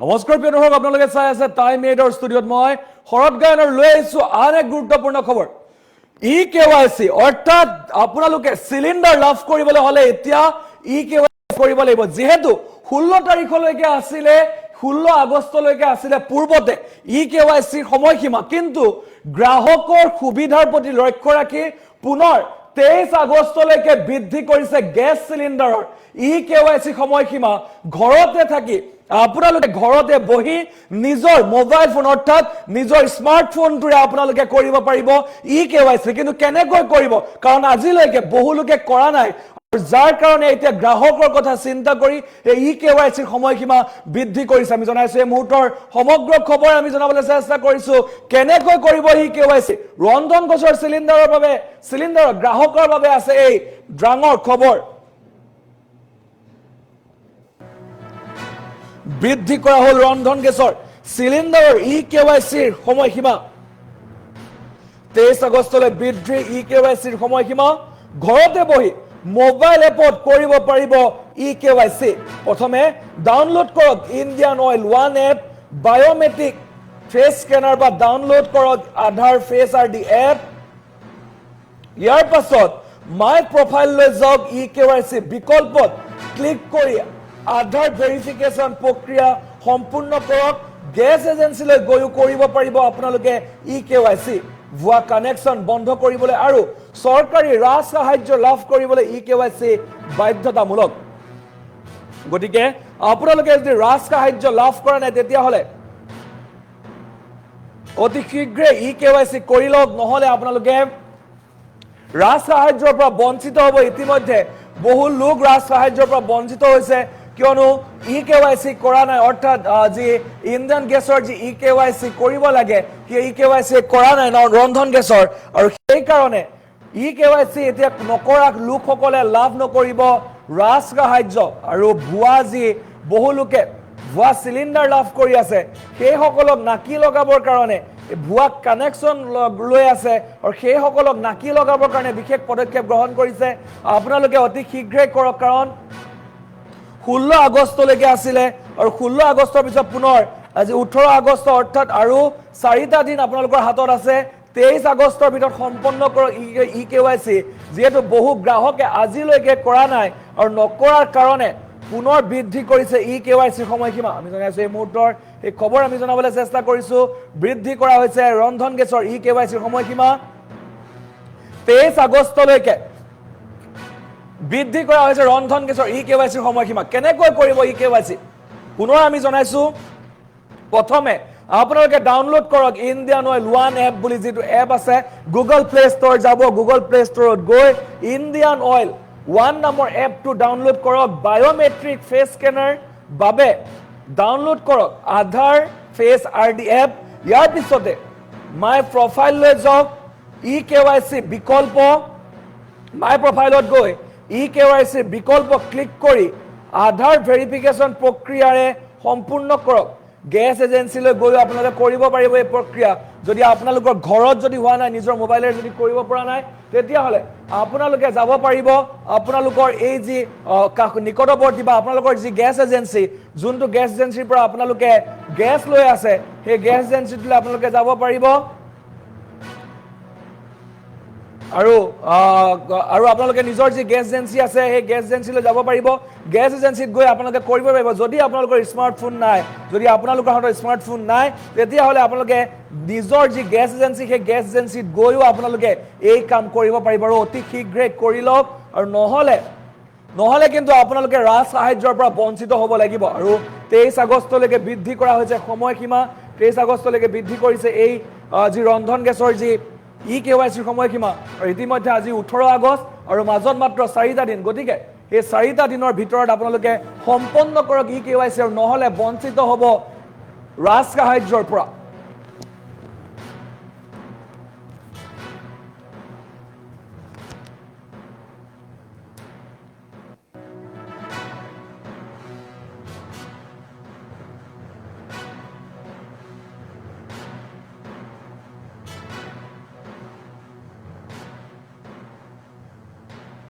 নমস্কাৰ প্ৰিয় দৰ্শক, আপোনালোকে চাই আছে টাইম এইডৰ ষ্টুডিঅ'ত মই শৰৎ গায়নৰ লৈ আহিছো আন এক গুৰুত্বপূৰ্ণ খবৰ। EKYC অৰ্থাৎ আপোনালোকে চিলিণ্ডাৰ লাভ কৰিবলৈ হলে এতিয়া EKYC কৰিব লাগিব। যেহেতু 16 তাৰিখলৈকে আছিলে 16 আগষ্টলৈকে আছিলে পূৰ্বতে EKYC সময়সীমা, কিন্তু গ্ৰাহকৰ সুবিধাৰ প্ৰতি লক্ষ্য ৰাখি পুনৰ 23 আগষ্টলৈকে বৃদ্ধি কৰিছে গেছ চিলিণ্ডাৰৰ EKYC সময়সীমা। ঘৰতে থাকি আপোনালোকে ঘৰতে বহি নিজৰ মোবাইল ফোন অৰ্থাৎ নিজৰ স্মাৰ্টফোনটোৰে আপোনালোকে কৰিব পাৰিব EKYC। কিন্তু কেনেকৈ কৰিব, কাৰণ আজিলৈকে বহু লোকে কৰা নাই, যাৰ কাৰণে এতিয়া গ্ৰাহকৰ কথা চিন্তা কৰি এই EKYC সময়সীমা বৃদ্ধি কৰিছে। আমি জনাইছো এই মুহূৰ্তৰ সমগ্ৰ খবৰ আমি জনাবলৈ চেষ্টা কৰিছো কেনেকৈ কৰিব EKYC। ৰন্ধন গেছৰ চিলিণ্ডাৰৰ গ্ৰাহকৰ বাবে আছে এই ডাঙৰ খবৰ। বৃদ্ধি কৰা হল ৰন্ধন গেছৰ চিলিণ্ডাৰৰ EKYCৰ সময়সীমা। 23 আগষ্টলৈ বৃদ্ধি EKYCৰ সময়সীমা। ঘৰতে বহি মোবাইল এপত কৰিব পাৰিব EKYC। প্ৰথমে ডাউনলোড কৰক Indian oil one app biometric face scanner বা ডাউনলোড কৰক আধাৰ ফেচ ID এপ। ইয়াৰ পাছত মাই প্ৰফাইললৈ যাওক EKYC বিকল্পত ক্লিক কৰি আধাৰ ভেৰিফিকেশ্যন প্ৰক্ৰিয়া সম্পূৰ্ণ কৰক। গেছ এজেন্সিলৈ গৈও কৰিব পাৰিব আপোনালোকে EKYC। ভুৱা কানেকশ্যন বন্ধ কৰিবলৈ আৰু চৰকাৰী ৰাজ সাহায্য লাভ কৰিবলৈ EKYC বাধ্যতামূলক। গতিকে আপোনালোকে যদি ৰাজ সাহায্য লাভ কৰা নাই তেতিয়াহ'লে অতি শীঘ্ৰে EKYC কৰি লওক, নহ'লে আপোনালোকে ৰাজ সাহায্যৰ পৰা বঞ্চিত হ'ব। ইতিমধ্যে বহু লোক ৰাজ সাহায্যৰ পৰা বঞ্চিত হৈছে, কিয়নো EKYC কৰা নাই, অৰ্থাৎ যি ইণ্ডিয়ান গেছৰ যি EKYC কৰিব লাগে সেই EKYC কৰা নাই ৰন্ধন গেছৰ, আৰু সেইকাৰণে EKYC এতিয়া নকৰা লোকসকলে লাভ নকৰিব ৰাজ সাহায্য। আৰু ভুৱা যি বহু লোকে ভুৱা চিলিণ্ডাৰ লাভ কৰি আছে সেইসকলক নাকি লগাবৰ কাৰণে ভুৱা কানেকশ্যন লৈ আছে, আৰু সেইসকলক নাকি লগাবৰ কাৰণে বিশেষ পদক্ষেপ গ্ৰহণ কৰিছে। আপোনালোকে অতি শীঘ্ৰে কৰক, কাৰণ 16 আগষ্টলৈকে আছিলে, আৰু 16 আগষ্টৰ পিছত পুনৰ আজি 18 আগষ্ট অৰ্থাৎ আৰু 4টা দিন আপোনালোকৰ হাতত আছে। 23 আগষ্টৰ ভিতৰত সম্পন্ন কৰক EKYC। যিহেতু বহু গ্ৰাহকে আজিলৈকে কৰা নাই আৰু নকৰাৰ কাৰণে পুনৰ বৃদ্ধি কৰিছে EKYC সময়সীমা। আমি জনাইছো এই মুহূৰ্তৰ এই খবৰ আমি জনাবলৈ চেষ্টা কৰিছো। বৃদ্ধি কৰা হৈছে ৰন্ধন গেছৰ EKYC সময়সীমা। 23 আগষ্টলৈকে বৃদ্ধি কৰা হৈছে ৰন্ধন গেছৰ EKYC সময়সীমা। কেনেকৈ কৰিব EKYC পুনৰ আমি জনাইছো। প্ৰথমে আপোনালোকে ডাউনলোড কৰক ইণ্ডিয়ান অইল ওৱান এপ বুলি যিটো এপ আছে, গুগল প্লে ষ্ট'ৰ যাব, গুগল প্লে ষ্ট'ৰত গৈ ইণ্ডিয়ান অইল ওৱান নামৰ এপটো ডাউনলোড কৰক। বায়োমেট্ৰিক ফেচ স্কেনাৰ বাবে ডাউনলোড কৰক আধাৰ ফেচ ID এপ। ইয়াৰ পিছতে মাই প্ৰফাইললৈ যাওক, EKYC বিকল্প মাই প্ৰফাইলত গৈ EKYC বিকল্প ক্লিক কৰি আধাৰ ভেৰিফিকেশ্যন প্ৰক্ৰিয়াৰে সম্পূৰ্ণ কৰক। গেছ এজেন্সিলৈ গৈও আপোনালোকে কৰিব পাৰিব এই প্ৰক্ৰিয়া। যদি আপোনালোকৰ ঘৰত যদি হোৱা নাই, নিজৰ মোবাইলেৰে যদি কৰিব পৰা নাই, তেতিয়াহ'লে আপোনালোকে যাব পাৰিব আপোনালোকৰ এই যি নিকটৱৰ্তী বা আপোনালোকৰ যি গেছ এজেন্সি, যোনটো গেছ এজেন্সিৰ পৰা আপোনালোকে গেছ লৈ আছে, সেই গেছ এজেন্সিটোলৈ আপোনালোকে যাব পাৰিব। আৰু আপোনালোকে নিজৰ যি গেছ এজেন্সি আছে সেই গেছ এজেন্সিলৈ যাব পাৰিব। গেছ এজেন্সিত গৈ আপোনালোকে কৰিব পাৰিব। যদি আপোনালোকৰ স্মাৰ্টফোন নাই, যদি আপোনালোকৰ হাতত স্মাৰ্টফোন নাই, তেতিয়াহ'লে আপোনালোকে নিজৰ যি গেছ এজেন্সি সেই গেছ এজেন্সিত গৈও আপোনালোকে এই কাম কৰিব পাৰিব, আৰু অতি শীঘ্ৰে কৰি লওক। আৰু নহ'লে কিন্তু আপোনালোকে ৰাজ সাহায্যৰ পৰা বঞ্চিত হ'ব লাগিব। আৰু 23 আগষ্টলৈকে বৃদ্ধি কৰা হৈছে সময়সীমা। 23 আগষ্টলৈকে বৃদ্ধি কৰিছে এই যি ৰন্ধন গেছৰ যি EKYC সময়সীমা। আৰু ইতিমধ্যে আজি 18 আগষ্ট আৰু মাজত মাত্ৰ 4টা দিন। গতিকে এই 4টা দিনৰ ভিতৰত আপোনালোকে সম্পন্ন কৰক EKYC, আৰু নহ'লে বঞ্চিত হ'ব ৰাজ সাহায্যৰ পৰা।